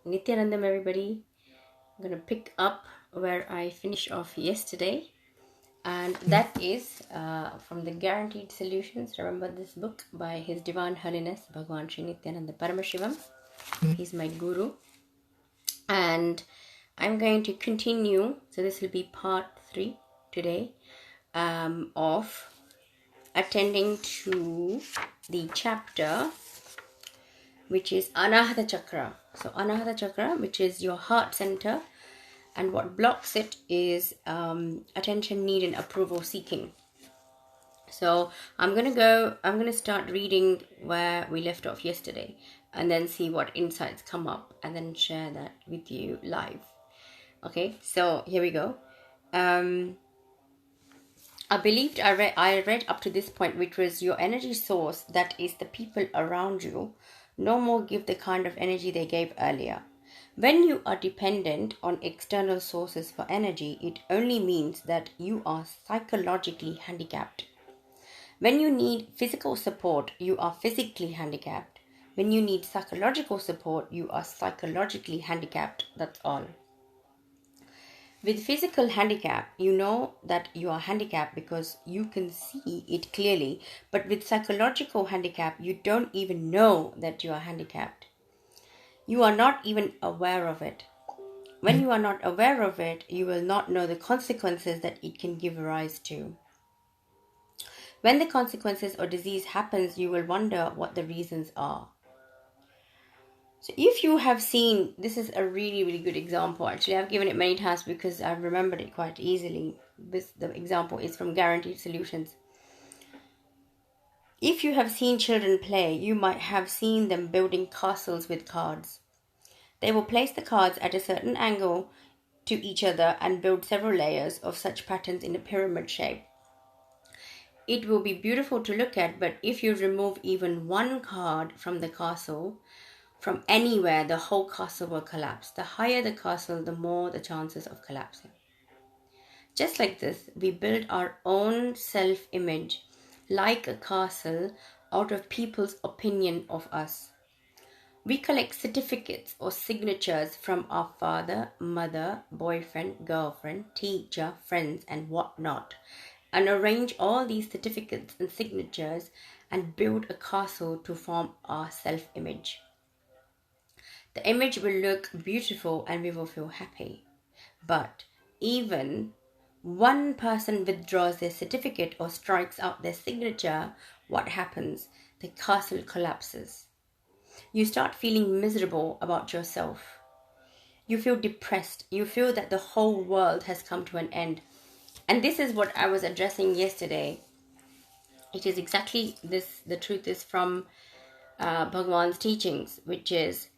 Nithyananda, everybody. I'm going to pick up where I finished off yesterday, and that is from the Guaranteed Solutions. Remember this book by His Divine Holiness Bhagavan Sri Nithyananda Paramashivam. He's my guru, and I'm going to continue. So this will be part 3 today of attending to the chapter which is Anahanta Chakra. So Anahanta Chakra, which is your heart center, and what blocks it is attention, need, and approval seeking. So I'm gonna start reading where we left off yesterday, and then see what insights come up, and then share that with you live. Okay, so here we go. I believed I read up to this point, which was your energy source, that is the people around you, no more give the kind of energy they gave earlier. When you are dependent on external sources for energy, it only means that you are psychologically handicapped. When you need physical support, you are physically handicapped. When you need psychological support, you are psychologically handicapped. That's all. With physical handicap, you know that you are handicapped because you can see it clearly. But with psychological handicap, you don't even know that you are handicapped. You are not even aware of it. When you are not aware of it, you will not know the consequences that it can give rise to. When the consequences or disease happens, you will wonder what the reasons are. So if you have seen, this is a really, really good example. Actually, I've given it many times because I've remembered it quite easily. The example is from Guaranteed Solutions. If you have seen children play, you might have seen them building castles with cards. They will place the cards at a certain angle to each other and build several layers of such patterns in a pyramid shape. It will be beautiful to look at, but if you remove even one card from the castle, from anywhere, the whole castle will collapse. The higher the castle, the more the chances of collapsing. Just like this, we build our own self-image like a castle out of people's opinion of us. We collect certificates or signatures from our father, mother, boyfriend, girlfriend, teacher, friends, and whatnot, and arrange all these certificates and signatures and build a castle to form our self-image. The image will look beautiful and we will feel happy. But even one person withdraws their certificate or strikes out their signature, what happens? The castle collapses. You start feeling miserable about yourself. You feel depressed. You feel that the whole world has come to an end. And this is what I was addressing yesterday. It is exactly this. The truth is from Bhagavan's teachings, which is,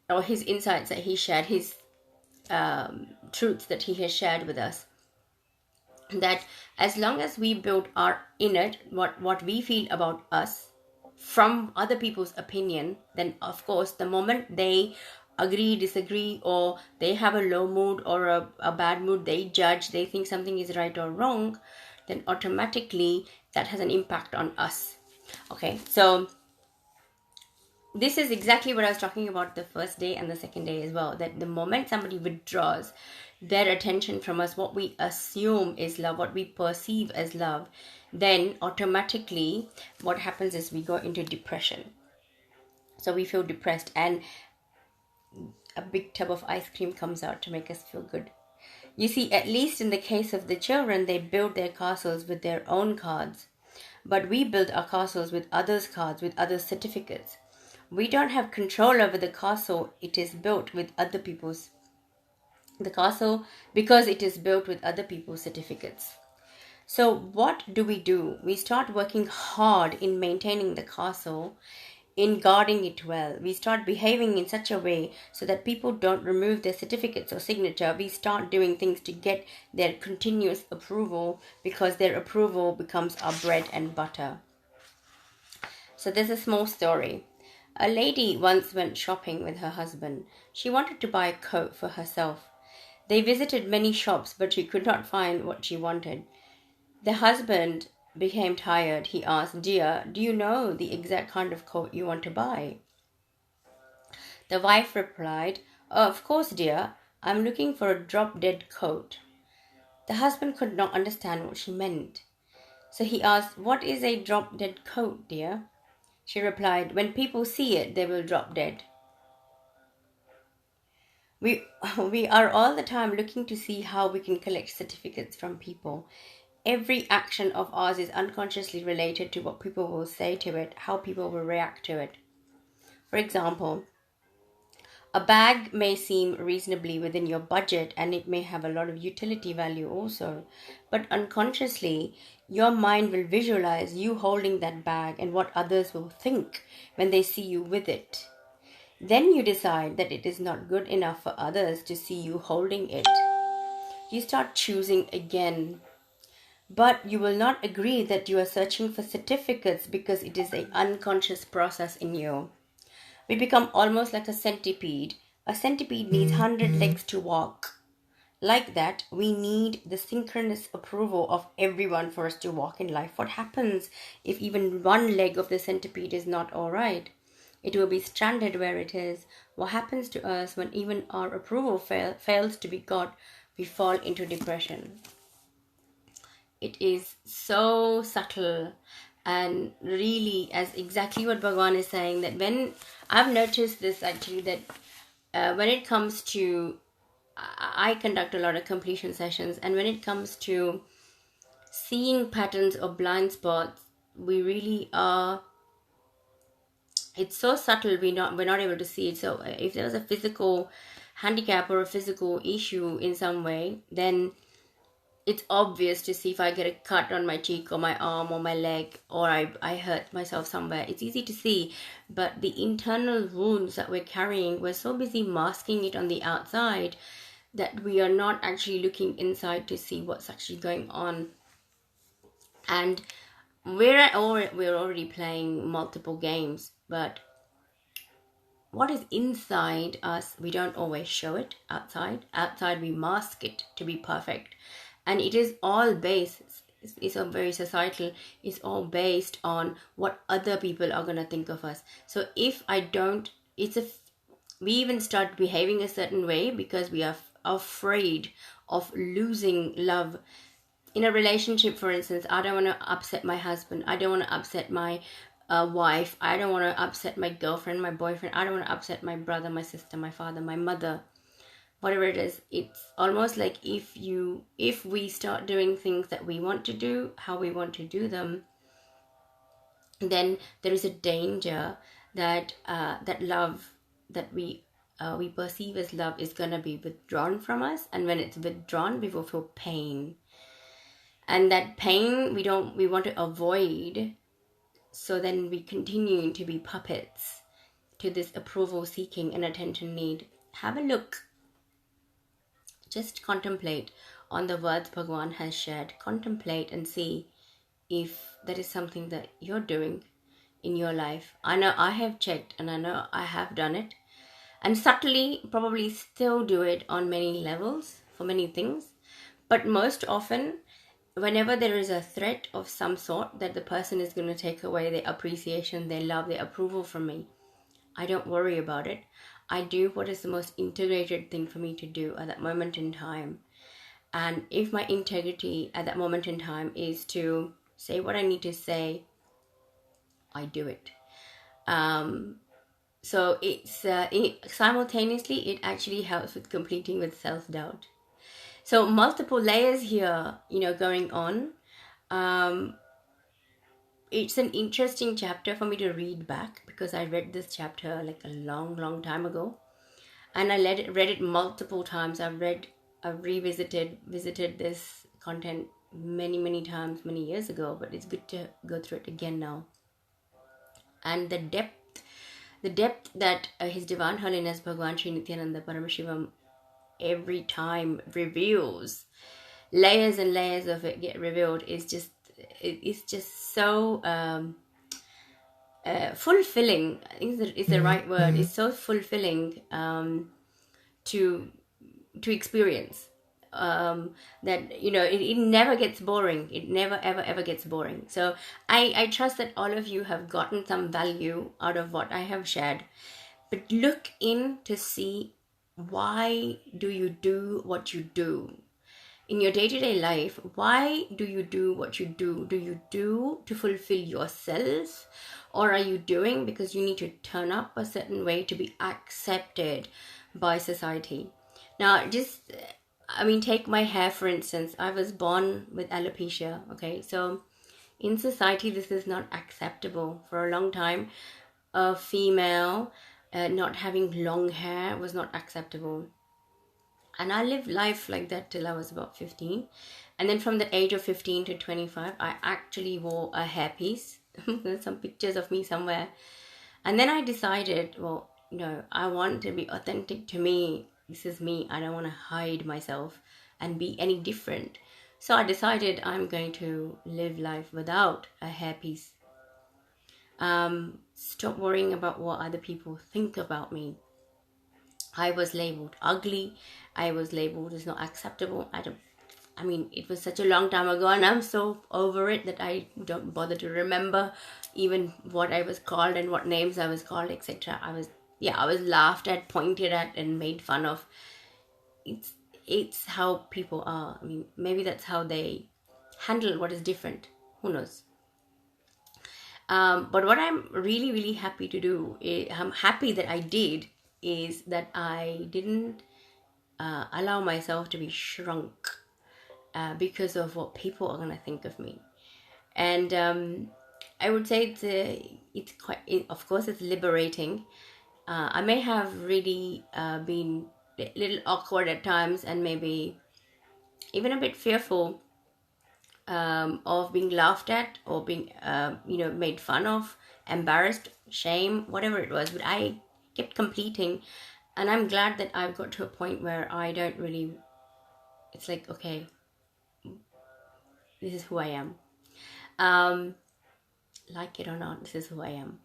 or his insights that he shared, his truths that he has shared with us. That as long as we build our inner, what we feel about us from other people's opinion, then of course the moment they agree, disagree, or they have a low mood or a bad mood, they judge, they think something is right or wrong, then automatically that has an impact on us. Okay, so this is exactly what I was talking about the first day and the second day as well, that the moment somebody withdraws their attention from us, what we assume is love, what we perceive as love, then automatically what happens is we go into depression. So we feel depressed and a big tub of ice cream comes out to make us feel good. You see, at least in the case of the children, they build their castles with their own cards. But we build our castles with others' cards, with others' certificates. We don't have control over the castle. It is built with other people's. The castle, because it is built with other people's certificates. So what do? We start working hard in maintaining the castle, in guarding it well. We start behaving in such a way so that people don't remove their certificates or signature. We start doing things to get their continuous approval, because their approval becomes our bread and butter. So there's a small story. A lady once went shopping with her husband. She wanted to buy a coat for herself. They visited many shops, but she could not find what she wanted. The husband became tired. He asked, "Dear, do you know the exact kind of coat you want to buy?" The wife replied, "Oh, of course, dear. I'm looking for a drop-dead coat." The husband could not understand what she meant. So he asked, "What is a drop-dead coat, dear?" She replied, "When people see it, they will drop dead." We, we are all the time looking to see how we can collect certificates from people. Every action of ours is unconsciously related to what people will say to it, how people will react to it. For example, a bag may seem reasonably within your budget and it may have a lot of utility value also, but unconsciously, your mind will visualize you holding that bag and what others will think when they see you with it. Then you decide that it is not good enough for others to see you holding it. You start choosing again. But you will not agree that you are searching for certificates because it is an unconscious process in you. We become almost like a centipede. A centipede needs 100 legs to walk. Like that, we need the synchronous approval of everyone for us to walk in life. What happens if even one leg of the centipede is not all right? It will be stranded where it is. What happens to us when even our approval fails to be got? We fall into depression. It is so subtle, and really, as exactly what Bhagavan is saying, that when I've noticed this actually, that when it comes to, I conduct a lot of completion sessions, and when it comes to seeing patterns or blind spots, we really are, it's so subtle, we're not able to see it. So if there was a physical handicap or a physical issue in some way, then it's obvious to see if I get a cut on my cheek or my arm or my leg, or I hurt myself somewhere. It's easy to see, but the internal wounds that we're carrying, we're so busy masking it on the outside that we are not actually looking inside to see what's actually going on. And we're already playing multiple games, but what is inside us, we don't always show it outside. Outside, we mask it to be perfect. And it is all based, it's all very societal, it's all based on what other people are going to think of us. So if I don't, we even start behaving a certain way because we are afraid of losing love. In a relationship, for instance, I don't want to upset my husband, I don't want to upset my wife, I don't want to upset my girlfriend, my boyfriend, I don't want to upset my brother, my sister, my father, my mother, whatever it is. It's almost like if we start doing things that we want to do, how we want to do them, then there is a danger that that love that we perceive as love is going to be withdrawn from us, and when it's withdrawn, we will feel pain, and that pain we want to avoid. So then we continue to be puppets to this approval seeking and attention need. Have a look, just contemplate on the words Bhagavan has shared. Contemplate and see if that is something that you're doing in your life. I know I have checked, and I know I have done it, and subtly probably still do it on many levels for many things. But most often, whenever there is a threat of some sort that the person is going to take away their appreciation, their love, their approval from me, I don't worry about it. I do what is the most integrated thing for me to do at that moment in time. And if my integrity at that moment in time is to say what I need to say, I do it. So simultaneously, it actually helps with completing with self-doubt. So multiple layers here, going on. It's an interesting chapter for me to read back because I read this chapter like a long time ago, and I read it multiple times. I've visited this content many times, many years ago, but it's good to go through it again now. And the depth that His Divine Holiness Bhagavan Sri Nithyananda Paramashivam every time reveals, layers and layers of it get revealed, it's just so fulfilling. I think is the right word. It's so fulfilling to experience, that it never gets boring. It never ever gets boring. So I trust that all of you have gotten some value out of what I have shared, but look in to see why do you do what you do? In your day-to-day life, why do you do what you do? Do you do to fulfill yourself, or are you doing because you need to turn up a certain way to be accepted by society? Now, take my hair for instance. I was born with alopecia, okay? So in society, this is not acceptable. For a long time, a female not having long hair was not acceptable. And I lived life like that till I was about 15. And then from the age of 15 to 25, I actually wore a hairpiece. There's some pictures of me somewhere. And then I decided, well, no, I want to be authentic to me. This is me. I don't want to hide myself and be any different. So I decided I'm going to live life without a hairpiece. Stop worrying about what other people think about me. I was labeled ugly. I was labeled as not acceptable. It was such a long time ago, and I'm so over it that I don't bother to remember even what I was called and what names I was called, etc. I was laughed at, pointed at, and made fun of. It's how people are. Maybe that's how they handle what is different. Who knows? But what I'm really, really happy to do, I'm happy that I did, is that I didn't allow myself to be shrunk because of what people are going to think of me. And I would say it's quite, of course, it's liberating. I may have really been a little awkward at times, and maybe even a bit fearful of being laughed at, or being made fun of, embarrassed, shame, whatever it was. But I kept completing, and I'm glad that I've got to a point where I don't really, it's like, okay, this is who I am. Like it or not, this is who I am.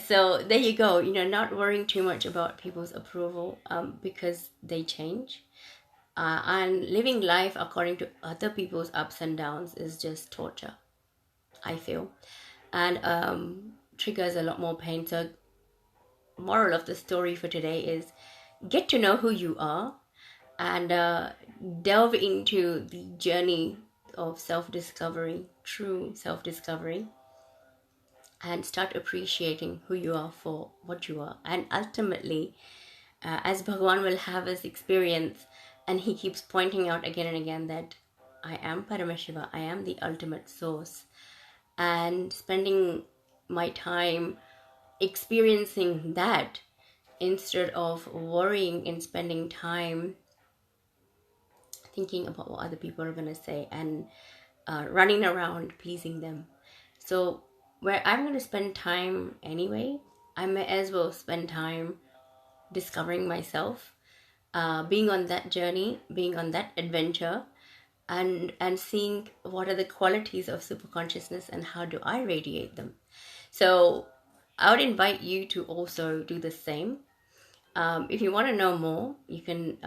So there you go, not worrying too much about people's approval, because they change. And living life according to other people's ups and downs is just torture, I feel, and triggers a lot more pain. So moral of the story for today is get to know who you are, and delve into the journey of self-discovery, true self-discovery, and start appreciating who you are for what you are. And ultimately, as Bhagavan will have us experience, and he keeps pointing out again and again that I am Paramashiva, I am the ultimate source, and spending my time experiencing that instead of worrying and spending time thinking about what other people are going to say and running around pleasing them. So where I'm going to spend time anyway, I may as well spend time discovering myself, being on that journey, being on that adventure, and seeing what are the qualities of super consciousness and how do I radiate them. So I would invite you to also do the same. If you want to know more, you can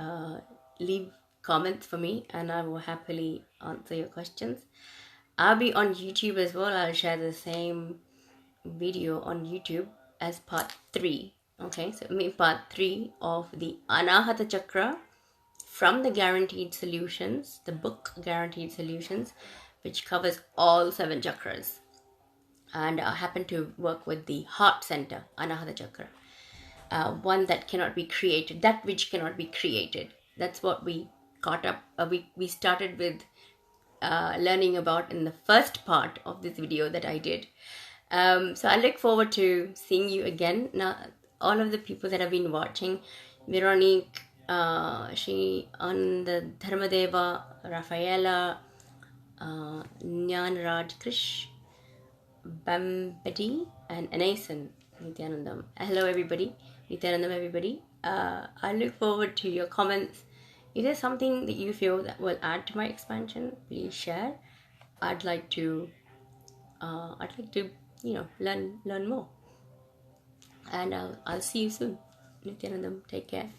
leave comments for me, and I will happily answer your questions. I'll be on YouTube as well. I'll share the same video on YouTube as part 3. Okay, so part 3 of the Anahata Chakra from the Guaranteed Solutions, the book Guaranteed Solutions, which covers all 7 chakras. And I happen to work with the heart center, Anahata Chakra. One that cannot be created, that which cannot be created. That's what we caught up, we started with learning about in the first part of this video that I did. So I look forward to seeing you again. Now, all of the people that have been watching, Veronique, she on the Dharmadeva, Rafaela, Nyan Raj Krish, Bambadi, and Anason, Nithyanandam. Hello everybody, Nithyanandam everybody. I look forward to your comments. If there's something that you feel that will add to my expansion, please share. I'd like to learn more. And I'll see you soon. Nithyanandam, take care.